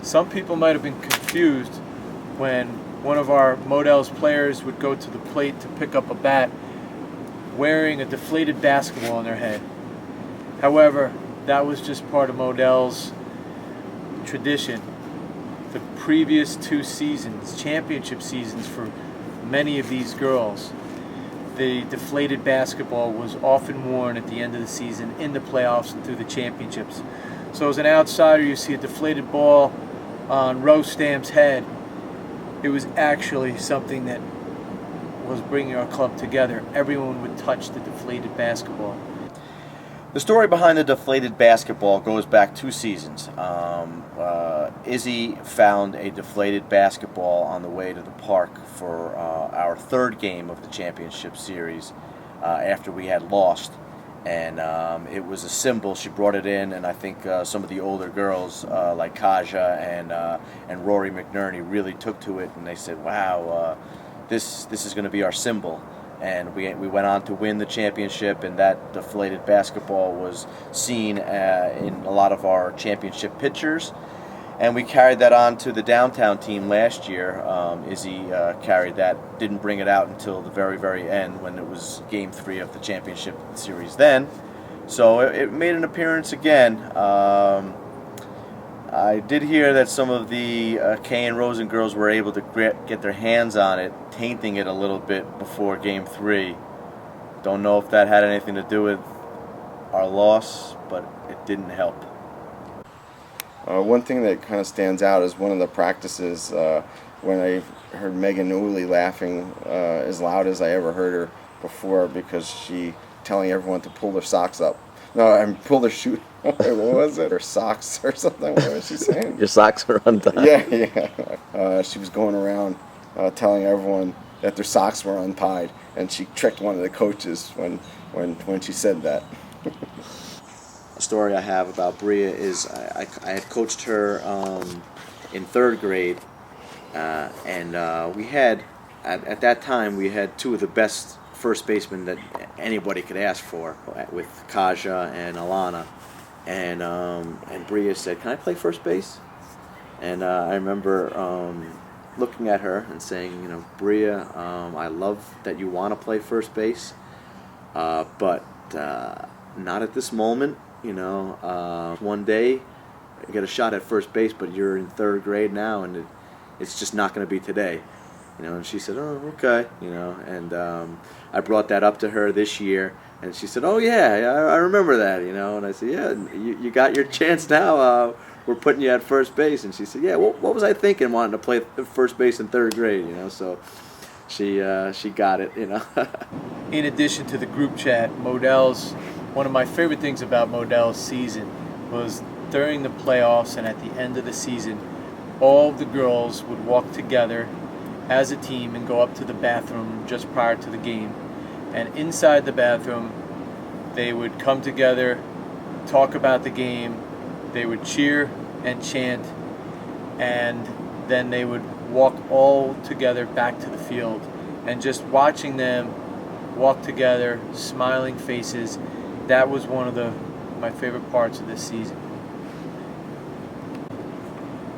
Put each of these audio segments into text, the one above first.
Some people might have been confused when one of our Modell's players would go to the plate to pick up a bat wearing a deflated basketball on their head. However, that was just part of Modell's tradition. The previous 2 seasons, championship seasons for many of these girls, the deflated basketball was often worn at the end of the season, in the playoffs, and through the championships. So as an outsider, you see a deflated ball on Rose Stamp's head. It was actually something that was bringing our club together. Everyone would touch the deflated basketball. The story behind the deflated basketball goes back 2 seasons. Izzy found a deflated basketball on the way to the park for our 3rd game of the championship series after we had lost. And it was a symbol. She brought it in, and I think some of the older girls like Kaja and Rory McNerney really took to it, and they said, wow, this is going to be our symbol. And we went on to win the championship, and that deflated basketball was seen in a lot of our championship pictures. And we carried that on to the downtown team last year. Izzy carried that, didn't bring it out until the very, very end when it was Game 3 of the championship series then. So it made an appearance again. I did hear that some of the Kay and Rosen girls were able to get their hands on it, tainting it a little bit before Game 3. Don't know if that had anything to do with our loss, but it didn't help. One thing that kind of stands out is one of the practices when I heard Megan Newley laughing as loud as I ever heard her before, because she telling everyone to pull their socks up. No, I mean, pull their shoe. What was it? Or socks or something? What was she saying? Your socks are untied. Yeah. She was going around telling everyone that their socks were untied, and she tricked one of the coaches when she said that. A story I have about Bria is I had coached her in 3rd grade, and we had, at that time, we had 2 of the best first basemen that anybody could ask for, with Kaja and Alana. And Bria said, "Can I play first base?" And I remember looking at her and saying, Bria, I love that you want to play first base, but not at this moment. One day you get a shot at first base, but you're in 3rd grade now, and it's just not going to be today. And she said, "Oh, okay." And I brought that up to her this year, and she said, "Oh yeah, I remember that." And I said, "Yeah, you got your chance now. We're putting you at first base." And she said, "Yeah, what was I thinking, wanting to play first base in 3rd grade?" So she got it. In addition to the group chat, one of my favorite things about Modell's season was during the playoffs and at the end of the season, all of the girls would walk together as a team and go up to the bathroom just prior to the game. And inside the bathroom, they would come together, talk about the game, they would cheer and chant, and then they would walk all together back to the field. And just watching them walk together, smiling faces, that was one of my favorite parts of this season.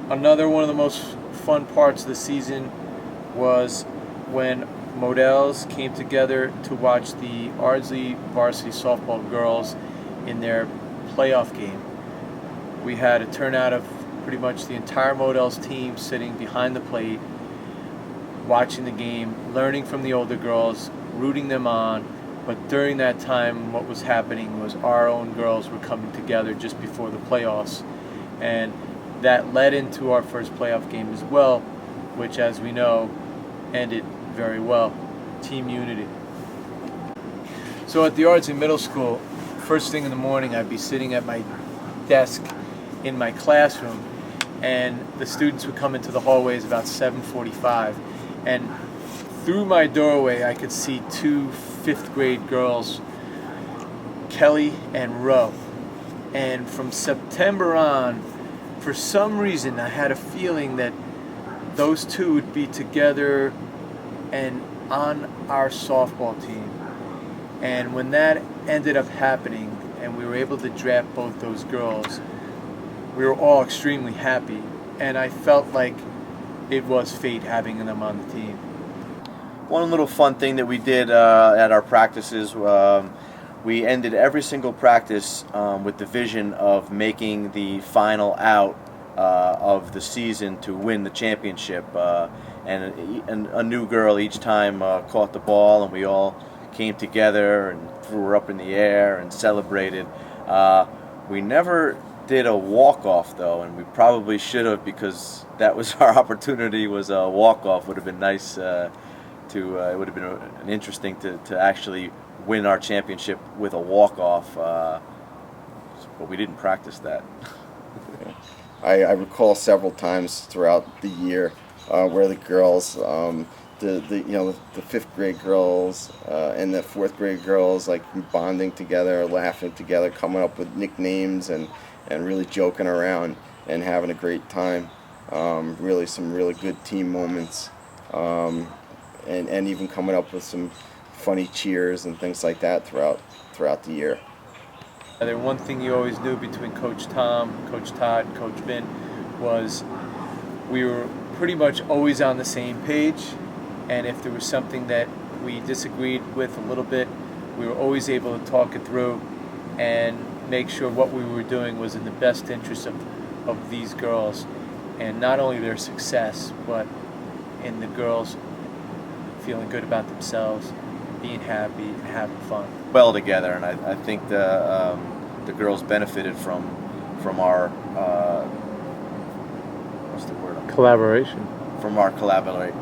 Another one of the most fun parts of the season was when Modell's came together to watch the Ardsley Varsity softball girls in their playoff game. We had a turnout of pretty much the entire Modell's team sitting behind the plate, watching the game, learning from the older girls, rooting them on. But during that time, what was happening was our own girls were coming together just before the playoffs. And that led into our first playoff game as well, which, as we know, ended very well. Team unity. So at the Ardsley Middle School, first thing in the morning, I'd be sitting at my desk in my classroom, and the students would come into the hallways about 7:45. And through my doorway, I could see 2 5th grade girls, Kelly and Ro. And from September on, for some reason, I had a feeling that those 2 would be together and on our softball team. And when that ended up happening and we were able to draft both those girls, we were all extremely happy. and I felt like it was fate having them on the team. One little fun thing that we did at our practices, we ended every single practice with the vision of making the final out of the season to win the championship. And a new girl each time caught the ball, and we all came together and threw her up in the air and celebrated. We never did a walk-off though, and we probably should have, because that was our opportunity. Was a walk-off. Would have been nice it would have been interesting to actually win our championship with a walk-off, but we didn't practice that. I recall several times throughout the year where the girls, the fifth grade girls and the fourth grade girls, like bonding together, laughing together, coming up with nicknames and really joking around and having a great time. Really, some really good team moments, and even coming up with some funny cheers and things like that throughout the year. One thing you always knew between Coach Tom, Coach Todd, Coach Vin was we were pretty much always on the same page, and if there was something that we disagreed with a little bit, we were always able to talk it through and make sure what we were doing was in the best interest of these girls, and not only their success, but in the girls feeling good about themselves, being happy, and having fun. Well together, and I think the girls benefited from our what's the word? Collaboration. From our collaboration.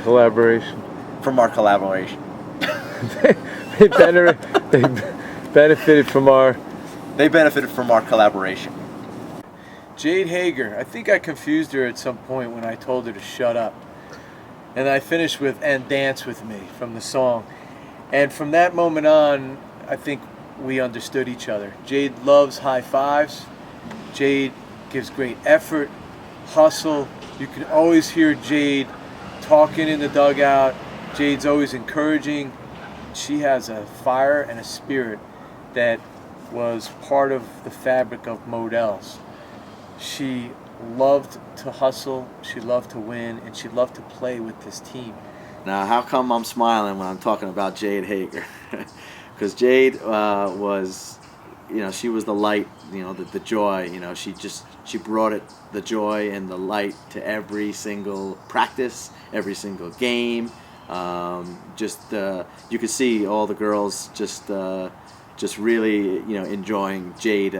Collaboration. From our collaboration. They benefited from our. They benefited from our collaboration. Jade Hager. I think I confused her at some point when I told her to shut up. And I finished with "And Dance With Me" from the song. And from that moment on, I think we understood each other. Jade loves high fives. Jade gives great effort, hustle. You can always hear Jade talking in the dugout. Jade's always encouraging. She has a fire and a spirit that was part of the fabric of Modell's. She loved to hustle, she loved to win, and she loved to play with this team. Now, how come I'm smiling when I'm talking about Jade Hager? Because Jade was, she was the light, the joy. She brought it, the joy and the light to every single practice, every single game. You could see all the girls just really, enjoying Jade,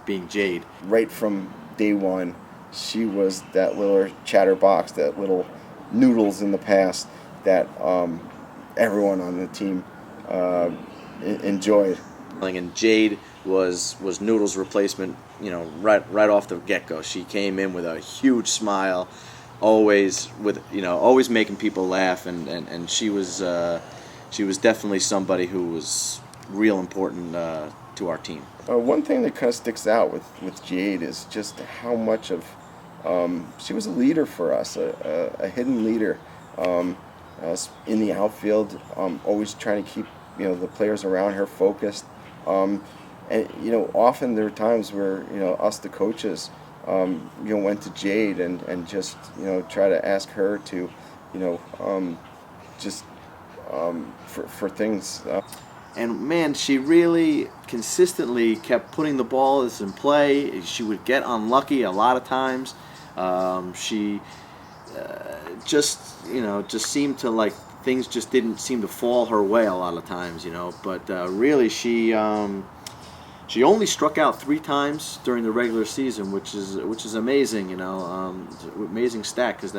being Jade. Right from day one, she was that little chatterbox, that little noodles in the past that everyone on the team enjoyed. And Jade was Noodles' replacement, right off the get-go. She came in with a huge smile, always making people laugh, and she was definitely somebody who was real important to our team. One thing that kind of sticks out with Jade is just how much of she was a leader for us, a hidden leader in the outfield, always trying to keep the players around her focused. And often there are times where us, the coaches, went to Jade and just try to ask her to for things. And man, she really consistently kept putting the balls in play. She would get unlucky a lot of times. She just seemed to, like, things just didn't seem to fall her way a lot of times, But really, she only struck out 3 times during the regular season, which is amazing, amazing stat, because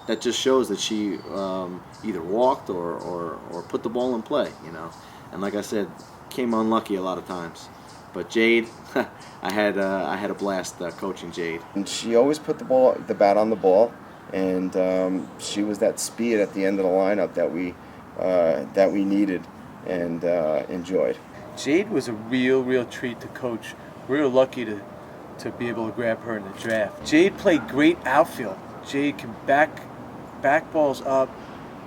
that just shows that she either walked or put the ball in play, And like I said, came unlucky a lot of times. But Jade, I had a blast coaching Jade. And she always put the bat on the ball, and she was that speed at the end of the lineup that we needed and enjoyed. Jade was a real treat to coach. We were lucky to be able to grab her in the draft. Jade played great outfield. Jade can back balls up,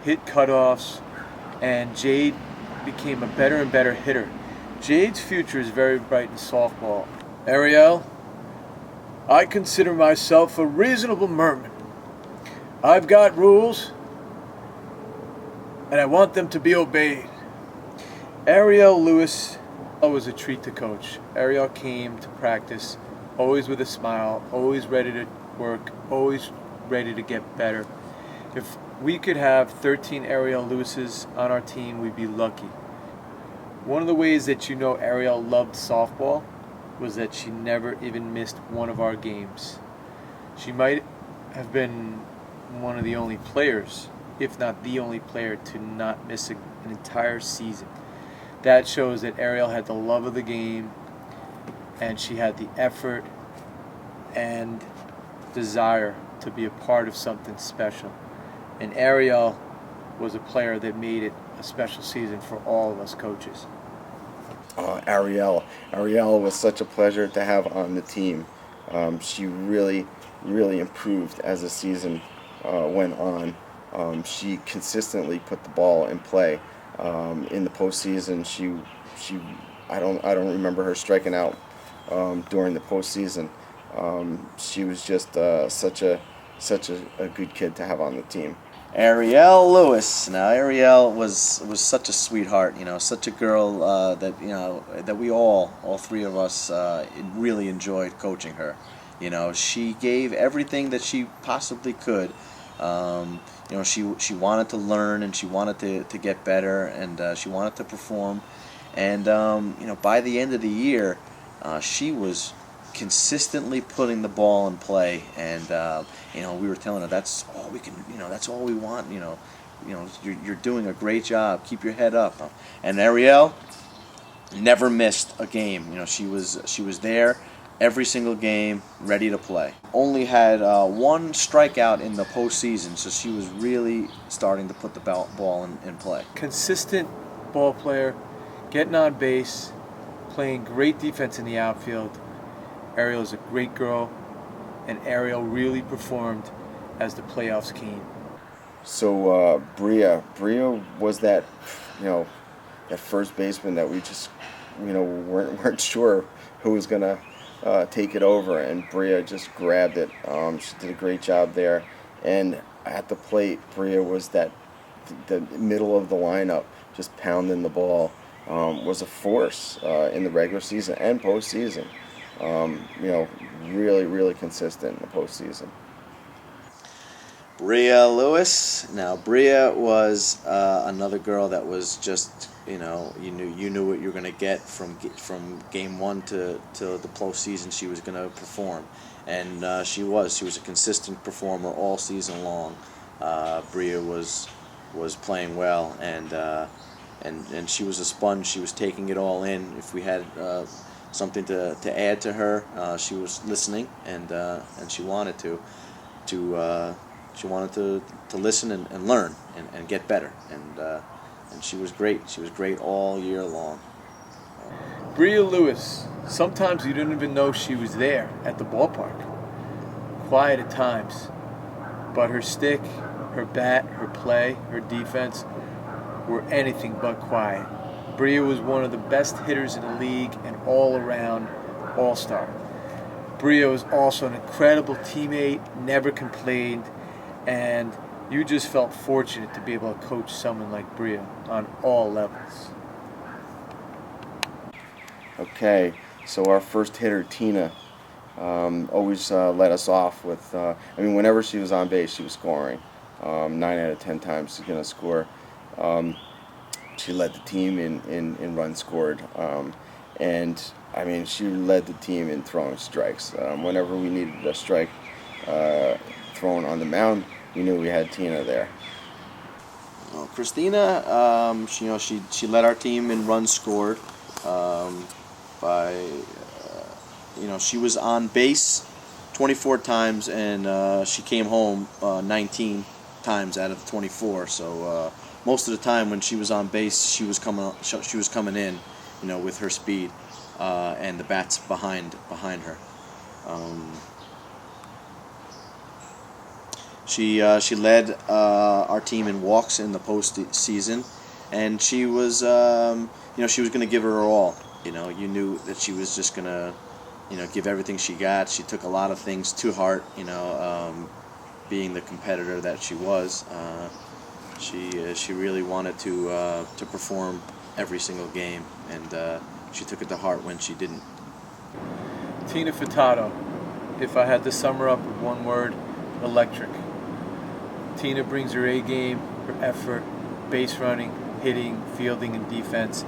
hit cutoffs, and Jade became a better and better hitter. Jade's future is very bright in softball. Ariel, I consider myself a reasonable merman. I've got rules, and I want them to be obeyed. Ariel Lewis was a treat to coach. Ariel came to practice always with a smile, always ready to work, always ready to get better. If we could have 13 Ariel Lewises on our team, we'd be lucky. One of the ways that you know Ariel loved softball was that she never even missed one of our games. She might have been one of the only players, if not the only player, to not miss an entire season. That shows that Ariel had the love of the game, and she had the effort and desire to be a part of something special. And Ariel was a player that made it a special season for all of us coaches. Ariel was such a pleasure to have on the team. She really improved as the season went on. She consistently put the ball in play. In the postseason, I don't remember her striking out during the postseason. She was just such a good kid to have on the team. Ariel Lewis. Now Ariel was such a sweetheart, such a girl that we all three of us really enjoyed coaching her. She gave everything that she possibly could. She wanted to learn, and she wanted to get better, and she wanted to perform. And by the end of the year, she was consistently putting the ball in play, and we were telling her that's all we can, that's all we want. You're doing a great job. Keep your head up. And Ariel never missed a game. She was there every single game, ready to play. Only had one strikeout in the postseason, so she was really starting to put the ball in play. Consistent ball player, getting on base, playing great defense in the outfield. Ariel is a great girl, and Ariel really performed as the playoffs came. So Bria was that first baseman that we just weren't sure who was gonna take it over, and Bria just grabbed it. She did a great job there, and at the plate, Bria was the middle of the lineup, just pounding the ball. Was a force in the regular season and postseason. Really consistent in the postseason. Bria Lewis. Now Bria was another girl that was just you knew what you were going to get from game one to the postseason. She was going to perform, and she was a consistent performer all season long. Bria was playing well, and she was a sponge. She was taking it all in. If we had something to add to her, she was listening, and she wanted to listen and learn and get better, and she was great. She was great all year long. Bria Lewis, sometimes you didn't even know she was there at the ballpark. Quiet at times, but her stick, her bat, her play, her defense were anything but quiet. Bria was one of the best hitters in the league and all-around all-star. Bria was also an incredible teammate, never complained, and you just felt fortunate to be able to coach someone like Bria on all levels. Okay, so our first hitter, Tina, always let us off with, whenever she was on base, she was scoring. 9 out of 10 times she's going to score. She led the team in runs scored. And she led the team in throwing strikes. Whenever we needed a strike thrown on the mound, we knew we had Tina there. Christina, she led our team in runs scored. She was on base 24 times, and she came home 19 times out of 24. So most of the time when she was on base, she was coming in, with her speed, and the bats behind her. She led our team in walks in the postseason, and she was she was going to give her all. You knew that she was just going to give everything she got. She took a lot of things to heart, being the competitor that she was. She really wanted to perform every single game, and she took it to heart when she didn't. Tina Furtado, if I had to sum her up with one word, electric. Tina brings her A game, her effort, base running, hitting, fielding, and defense.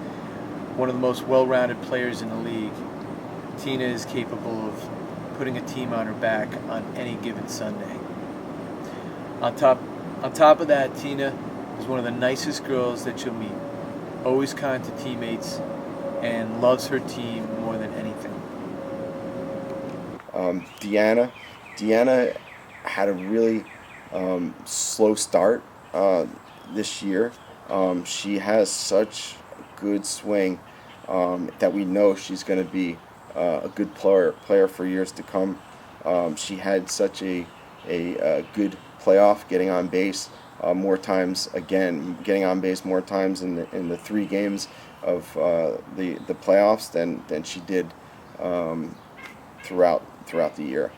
One of the most well-rounded players in the league. Tina is capable of putting a team on her back on any given Sunday. On top of that, Tina is one of the nicest girls that you'll meet. Always kind to teammates and loves her team more than anything. Deanna had a really slow start this year. She has such a good swing that we know she's going to be a good player for years to come. She had such a good playoff, getting on base more times getting on base more times in the 3 games of the playoffs than she did throughout the year.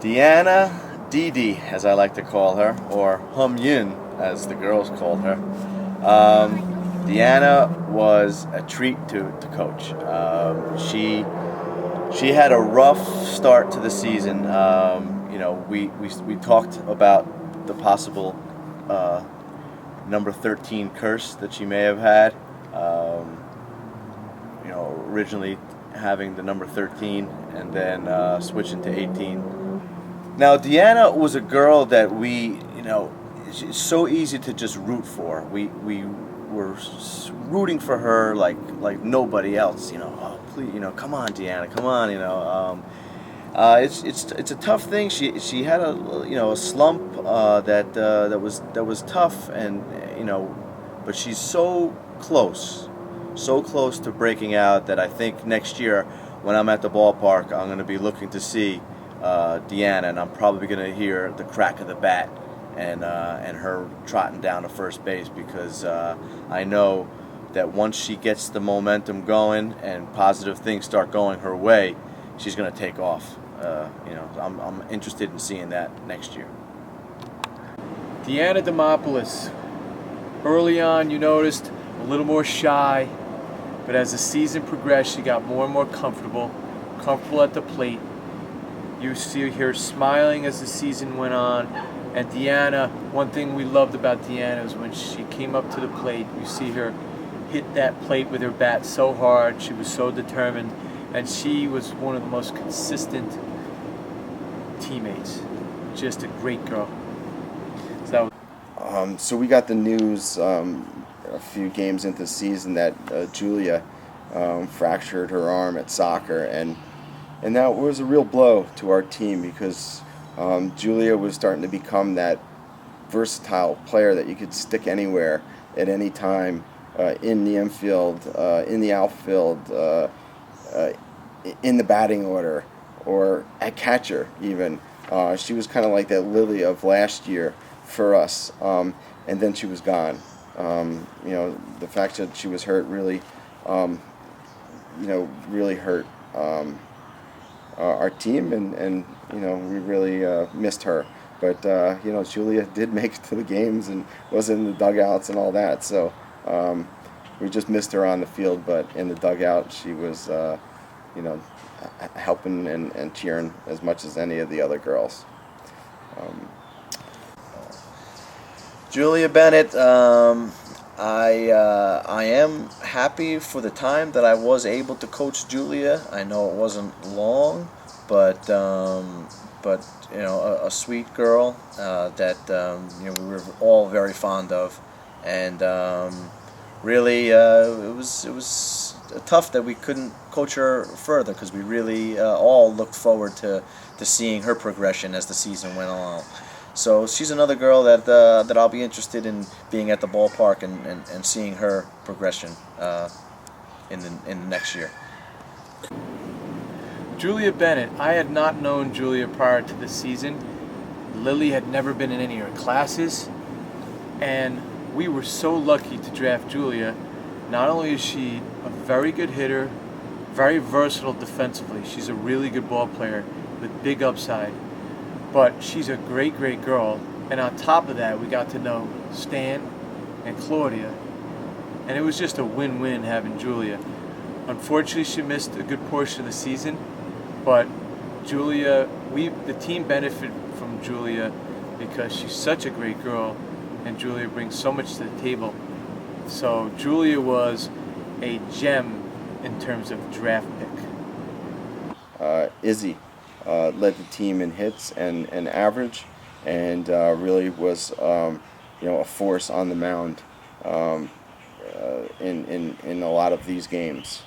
Deanna Didi, as I like to call her, or Hum Yin, as the girls called her. Deanna was a treat to coach. She had a rough start to the season. We talked about the possible number 13 curse that she may have had. Originally having the number 13 and then switching to 18. Now, Deanna was a girl that it's so easy to just root for. We were rooting for her like nobody else. Oh please, come on, Deanna, come on. It's a tough thing. She had a slump that was tough, and but she's so close to breaking out that I think next year when I'm at the ballpark, I'm going to be looking to see Deanna, and I'm probably going to hear the crack of the bat and her trotting down to first base, because I know that once she gets the momentum going and positive things start going her way, she's going to take off. I'm interested in seeing that next year. Deanna Demopoulos. Early on, you noticed a little more shy, but as the season progressed, she got more and more comfortable at the plate. You see her smiling as the season went on. And Deanna, one thing we loved about Deanna is when she came up to the plate, you see her hit that plate with her bat so hard. She was so determined, and she was one of the most consistent teammates. Just a great girl. So we got the news a few games into the season that Guilia fractured her arm at soccer, and that was a real blow to our team, because Guilia was starting to become that versatile player that you could stick anywhere at any time, in the infield, in the outfield, in the batting order, or at catcher even. She was kind of like that Lily of last year for us, and then she was gone. The fact that she was hurt really hurt our team, and we really missed her. But Guilia did make it to the games and was in the dugouts and all that. So we just missed her on the field, but in the dugout she was helping and cheering as much as any of the other girls. Julia Bennett, I am happy for the time that I was able to coach Julia. I know it wasn't long, but a sweet girl that we were all very fond of, and really it was tough that we couldn't coach her further, because we really all looked forward to seeing her progression as the season went along. So she's another girl that I'll be interested in being at the ballpark and seeing her progression in the next year. Julia Bennett. I had not known Julia prior to the season. Lily had never been in any of her classes, and we were so lucky to draft Julia. Not only is she a very good hitter, very versatile defensively. She's a really good ball player with big upside. But she's a great, great girl. And on top of that, we got to know Stan and Claudia. And it was just a win-win having Julia. Unfortunately, she missed a good portion of the season. But Julia, the team benefited from Julia because she's such a great girl. And Julia brings so much to the table. So Julia was a gem in terms of draft pick. Izzy led the team in hits and average, and really was a force on the mound in a lot of these games.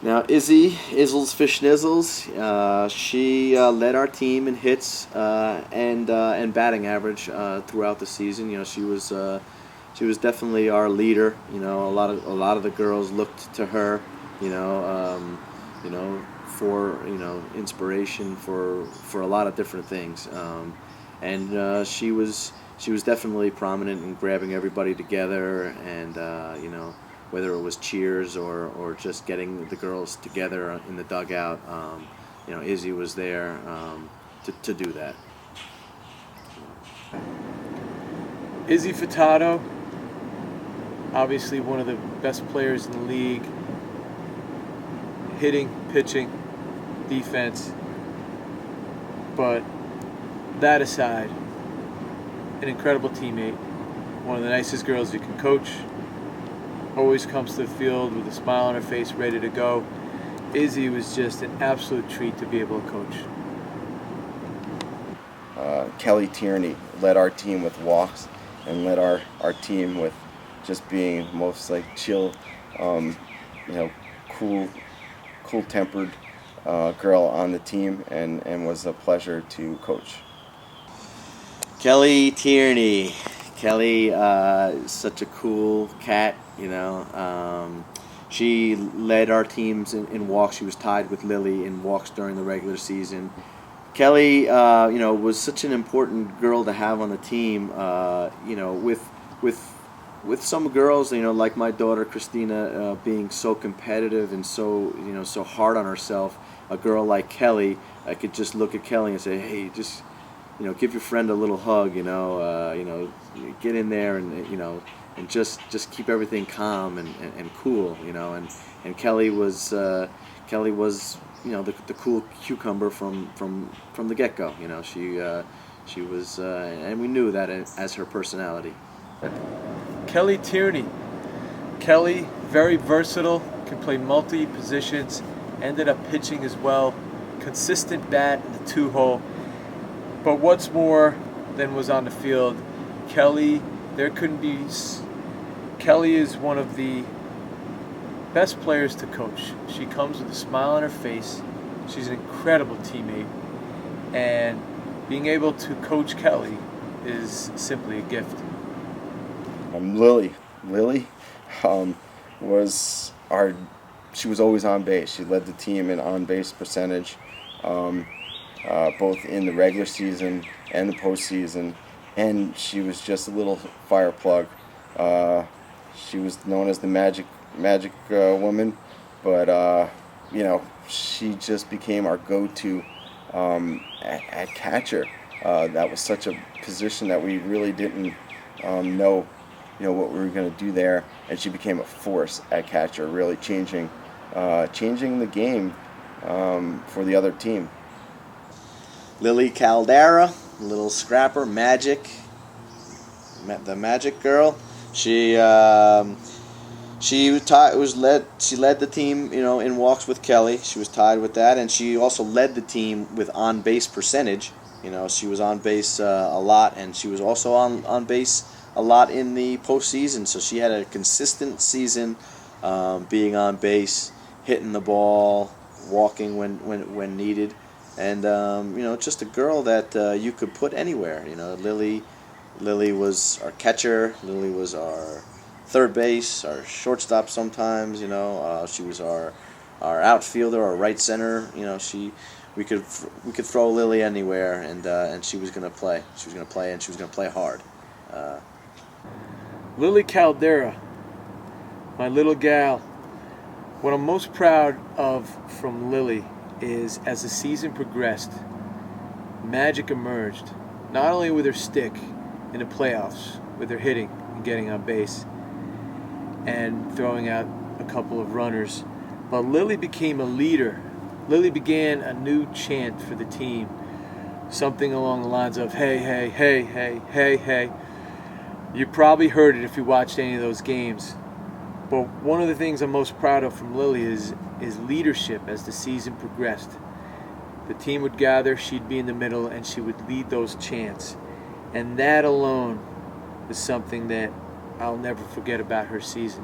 Now Izzles Fish Nizzles, she led our team in hits and batting average throughout the season. She was definitely our leader. A lot of the girls looked to her, for inspiration for a lot of different things. And she was definitely prominent in grabbing everybody together, and whether it was cheers or just getting the girls together in the dugout, Izzy was there to do that. Izzy Furtado, obviously one of the best players in the league, hitting, pitching, defense. But that aside, an incredible teammate, one of the nicest girls you can coach, always comes to the field with a smile on her face, ready to go. Izzy was just an absolute treat to be able to coach. Kelly Tierney led our team with walks and led our team with just being most chill, cool-tempered girl on the team, and was a pleasure to coach. Kelly Tierney. Kelly is such a cool cat, She led our teams in walks. She was tied with Lily in walks during the regular season. Kelly, was such an important girl to have on the team. With some girls, like my daughter Christina, being so competitive and so hard on herself. A girl like Kelly, I could just look at Kelly and say, hey, just give your friend a little hug. Get in there and just keep everything calm and cool. And Kelly was the cool cucumber from the get-go. She was, and we knew that as her personality. Kelly Tierney. Kelly, very versatile, can play multi-positions, ended up pitching as well, consistent bat in the two-hole. But what's more than was on the field, Kelly is one of the best players to coach. She comes with a smile on her face. She's an incredible teammate. And being able to coach Kelly is simply a gift. Lily she was always on base. She led the team in on-base percentage, both in the regular season and the postseason, and she was just a little fire plug. She was known as the magic woman, but she just became our go-to at catcher. That was such a position that we really didn't know what we were going to do there, and she became a force at catcher, really changing the game for the other team. Lily Caldera, little scrapper, the magic girl. She led the team, in walks with Kelly. She was tied with that, and she also led the team with on base percentage. She was on base a lot, and she was also on base a lot in the postseason. So she had a consistent season, being on base, hitting the ball, walking when needed, and just a girl that you could put anywhere. Lily was our catcher. Lily was our third base, our shortstop sometimes. She was our outfielder, our right center. We could throw Lily anywhere, and she was gonna play. She was gonna play, and she was gonna play hard. Lily Caldera, my little gal. What I'm most proud of from Lily is as the season progressed, magic emerged, not only with her stick in the playoffs, with her hitting and getting on base and throwing out a couple of runners, but Lily became a leader. Lily began a new chant for the team, something along the lines of, hey, hey, hey, hey, hey, hey. You probably heard it if you watched any of those games. But one of the things I'm most proud of from Lily is leadership as the season progressed. The team would gather, she'd be in the middle, and she would lead those chants. And that alone is something that I'll never forget about her season.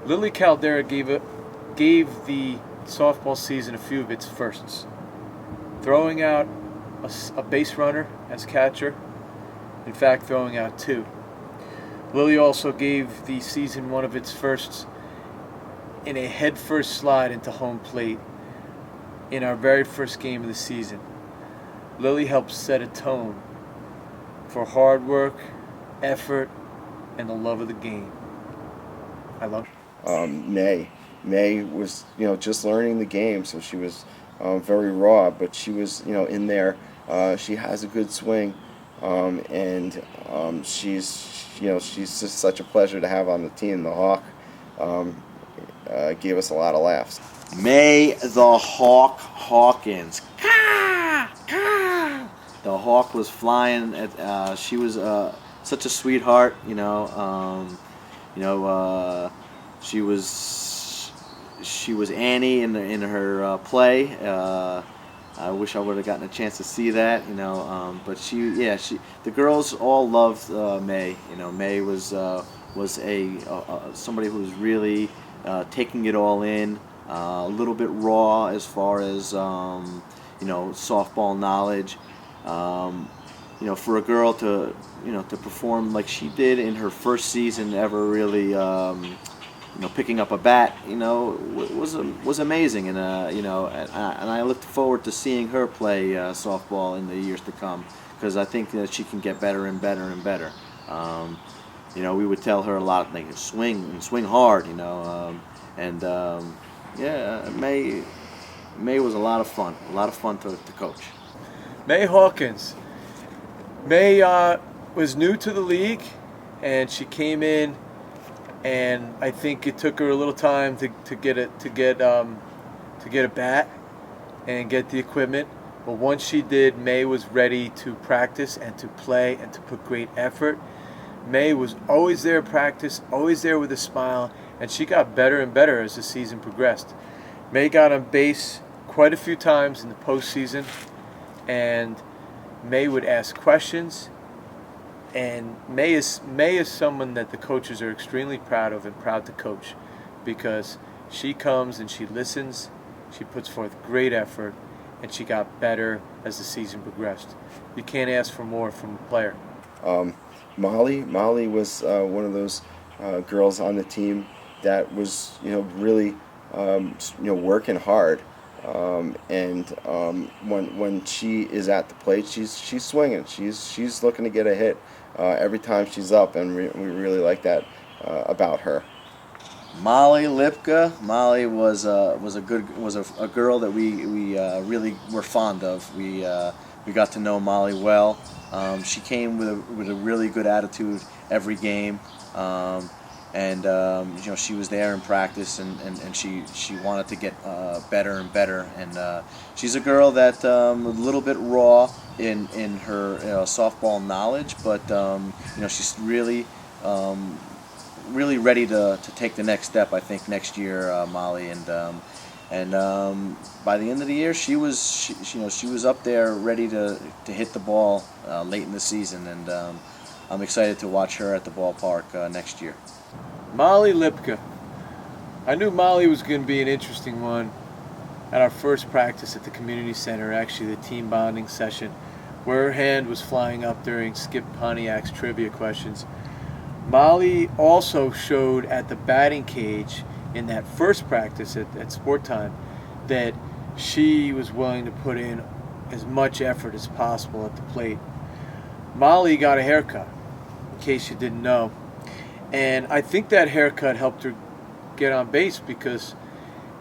Lily Caldera gave the softball season a few of its firsts. Throwing out a base runner as catcher, in fact throwing out 2. Lily also gave the season one of its firsts in a head-first slide into home plate in our very first game of the season. Lily helped set a tone for hard work, effort, and the love of the game. I love her. May was, just learning the game, so she was very raw, but she was, in there. She has a good swing, and she's just such a pleasure to have on the team. The Hawk gave us a lot of laughs. May the Hawk Hawkins. Caw, caw. The Hawk was flying. She was such a sweetheart. She was Annie in her play. I wish I would have gotten a chance to see that, but the girls all loved May. May was somebody who was really taking it all in, a little bit raw as far as softball knowledge. For a girl to perform like she did in her first season ever, really picking up a bat, was amazing, and I look forward to seeing her play softball in the years to come, because I think that she can get better and better and better. We would tell her a lot, like swing hard, May was a lot of fun to coach. May Hawkins. May was new to the league, and she came in, and I think it took her a little time to get a bat and get the equipment. But once she did, May was ready to practice and to play and to put great effort. May was always there at practice, always there with a smile, and she got better and better as the season progressed. May got on base quite a few times in the postseason, and May would ask questions. And May is someone that the coaches are extremely proud of and proud to coach, because she comes and she listens, she puts forth great effort, and she got better as the season progressed. You can't ask for more from a player. Molly was one of those girls on the team that was really working hard, and when she is at the plate, she's swinging, she's looking to get a hit every time she's up, and we really like that about her. Molly Lipka. Molly was a girl that we really were fond of. We got to know Molly well. She came with a really good attitude every game, and she was there in practice, and she wanted to get better and better. And she's a girl that a little bit raw in her softball knowledge, but she's really ready to take the next step. I think next year, Molly, and by the end of the year, she was up there ready to hit the ball late in the season, and I'm excited to watch her at the ballpark next year. Molly Lipka. I knew Molly was going to be an interesting one at our first practice at the community center, actually the team bonding session, where her hand was flying up during Skip Pontiac's trivia questions. Molly also showed at the batting cage in that first practice at sport time that she was willing to put in as much effort as possible at the plate. Molly got a haircut, in case you didn't know, And I think that haircut helped her get on base, because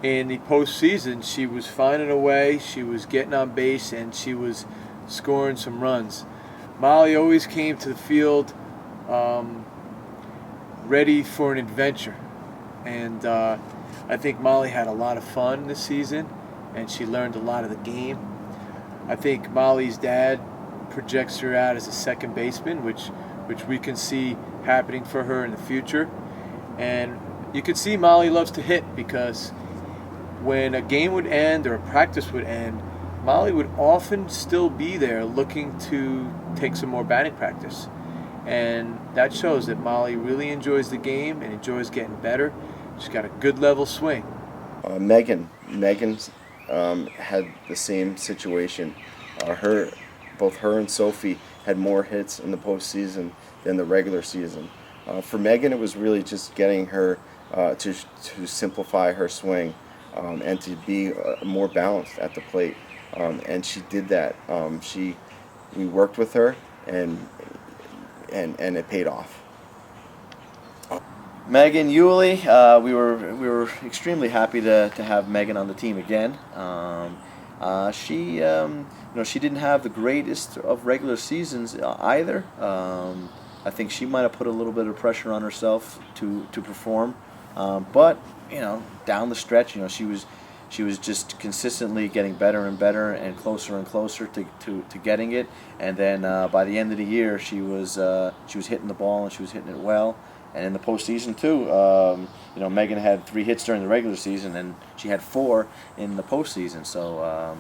in the postseason she was finding a way, she was getting on base, and she was scoring some runs. Molly always came to the field ready for an adventure. And I think Molly had a lot of fun this season, and she learned a lot of the game. I think Molly's dad projects her out as a second baseman, which we can see happening for her in the future. And you could see Molly loves to hit, because when a game would end or a practice would end, Molly would often still be there looking to take some more batting practice. And that shows that Molly really enjoys the game and enjoys getting better. She's got a good level swing. Megan had the same situation. Both her and Sophie had more hits in the postseason than the regular season. For Megan, it was really just getting her to simplify her swing and to be more balanced at the plate. And she did that. We worked with her, and it paid off. Megan Yulee, we were extremely happy to have Megan on the team again. She didn't have the greatest of regular seasons either. I think she might have put a little bit of pressure on herself to perform, but down the stretch, she was just consistently getting better and better and closer to getting it. And then by the end of the year, she was hitting the ball, and she was hitting it well. And in the postseason too, Megan had 3 hits during the regular season, and she had 4 in the postseason. So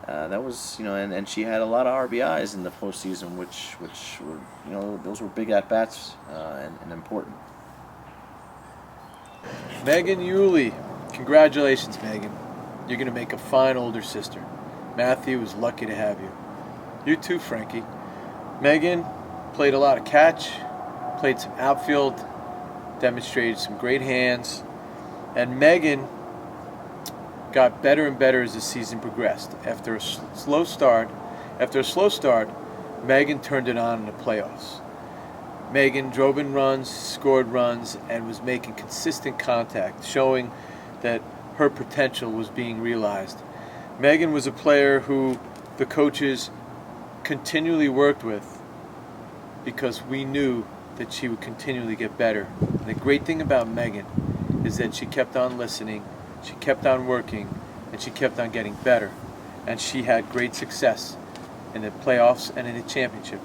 that was, and she had a lot of RBIs in the postseason, which were, those were big at bats and important. Megan Yulee, congratulations, Megan. You're going to make a fine older sister. Matthew was lucky to have you. You too, Frankie. Megan played a lot of catch, played some outfield, demonstrated some great hands, and Megan got better and better as the season progressed. After a slow start, Megan turned it on in the playoffs. Megan drove in runs, scored runs, and was making consistent contact, showing that her potential was being realized. Megan was a player who the coaches continually worked with, because we knew that she would continually get better. And the great thing about Megan is that she kept on listening, she kept on working, and she kept on getting better. And she had great success in the playoffs and in the championship.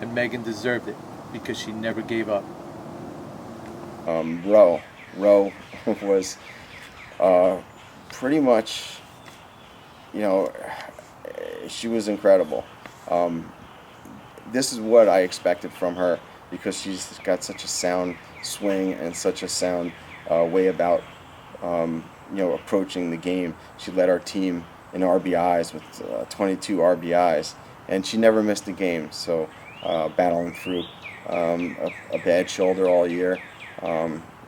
And Megan deserved it, because she never gave up. Ro was pretty much, she was incredible. This is what I expected from her, because she's got such a sound swing and such a sound way about approaching the game. She led our team in RBIs with 22 RBIs, and she never missed a game. So battling through a bad shoulder all year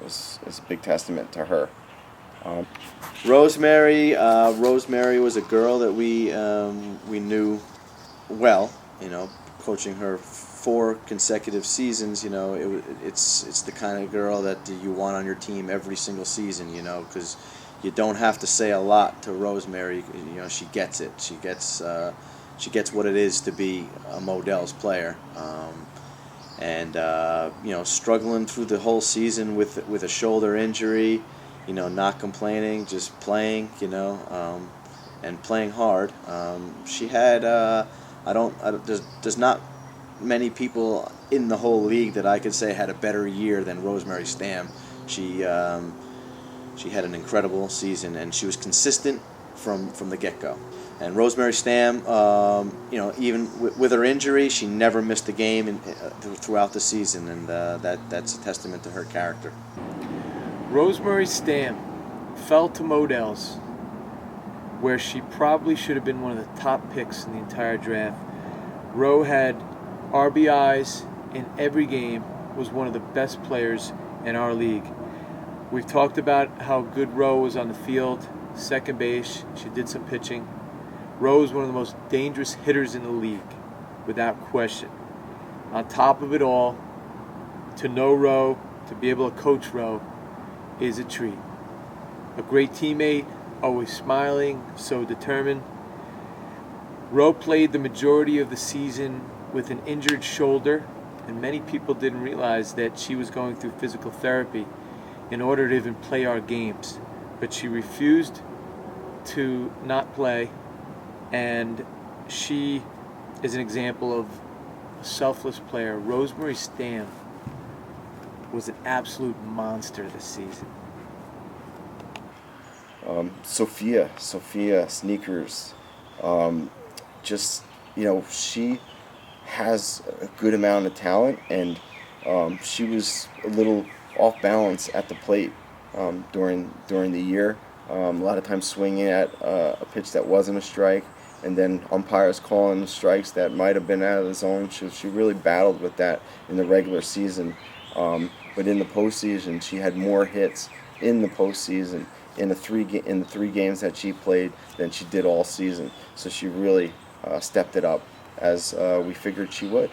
is a big testament to her. Rosemary was a girl that we knew well. Coaching her 4 consecutive seasons, it's the kind of girl that you want on your team every single season, because you don't have to say a lot to Rosemary. She gets it. She gets what it is to be a Modell's player. Struggling through the whole season with a shoulder injury, not complaining, just playing, and playing hard. She had there's not many people in the whole league that I could say had a better year than Rosemary Stam. She had an incredible season, and she was consistent from the get-go. And Rosemary Stam, even with her injury, she never missed a game throughout the season, and that's a testament to her character. Rosemary Stam fell to Modell's, where she probably should have been one of the top picks in the entire draft. Ro had RBIs in every game, was one of the best players in our league. We've talked about how good Ro was on the field, second base, she did some pitching. Ro is one of the most dangerous hitters in the league, without question. On top of it all, to know Ro, to be able to coach Ro is a treat. A great teammate, always smiling, so determined. Ro played the majority of the season with an injured shoulder, and many people didn't realize that she was going through physical therapy in order to even play our games. But she refused to not play, and she is an example of a selfless player. Rosemary Stam was an absolute monster this season. Sofia Sneakers, just, she has a good amount of talent, and she was a little off balance at the plate during the year. A lot of times swinging at a pitch that wasn't a strike, and then umpires calling strikes that might have been out of the zone. She really battled with that in the regular season, but in the postseason, she had more hits in the postseason in the three games that she played than she did all season. So she really stepped it up, as we figured she would.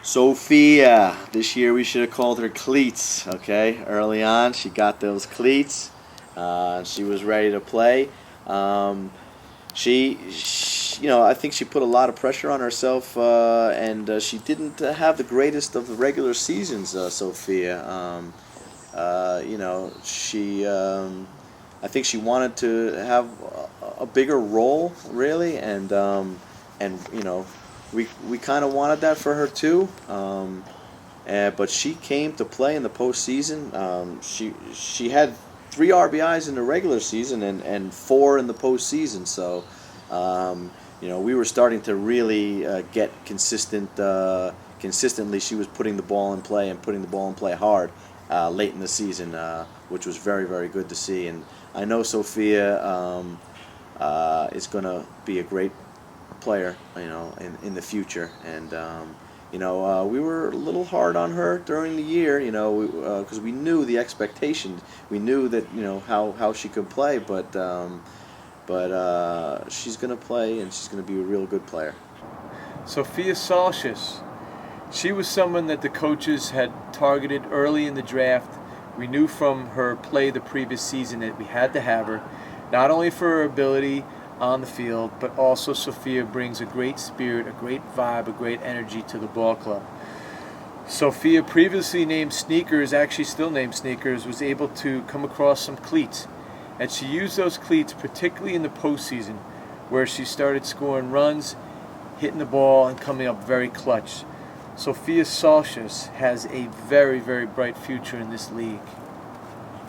Sofia, this year we should have called her cleats. Okay, early on she got those cleats. She was ready to play. She, I think she put a lot of pressure on herself, and she didn't have the greatest of the regular seasons. Sofia, I think she wanted to have a bigger role, really, and we kind of wanted that for her too. But she came to play in the postseason. She had 3 RBIs in the regular season and 4 in the postseason. So, we were starting to really get consistently. She was putting the ball in play and putting the ball in play hard late in the season, which was very, very good to see. And I know Sofia is going to be a great player, in the future. And we were a little hard on her during the year, because we knew the expectations. We knew that how she could play, but she's going to play, and she's going to be a real good player. Sofia Salcius, she was someone that the coaches had targeted early in the draft. We knew from her play the previous season that we had to have her, not only for her ability on the field, but also Sofia brings a great spirit, a great vibe, a great energy to the ball club. Sofia, previously named Sneakers, actually still named Sneakers, was able to come across some cleats, and she used those cleats particularly in the postseason, where she started scoring runs, hitting the ball, and coming up very clutch. Sofia Salcius has a very, very bright future in this league.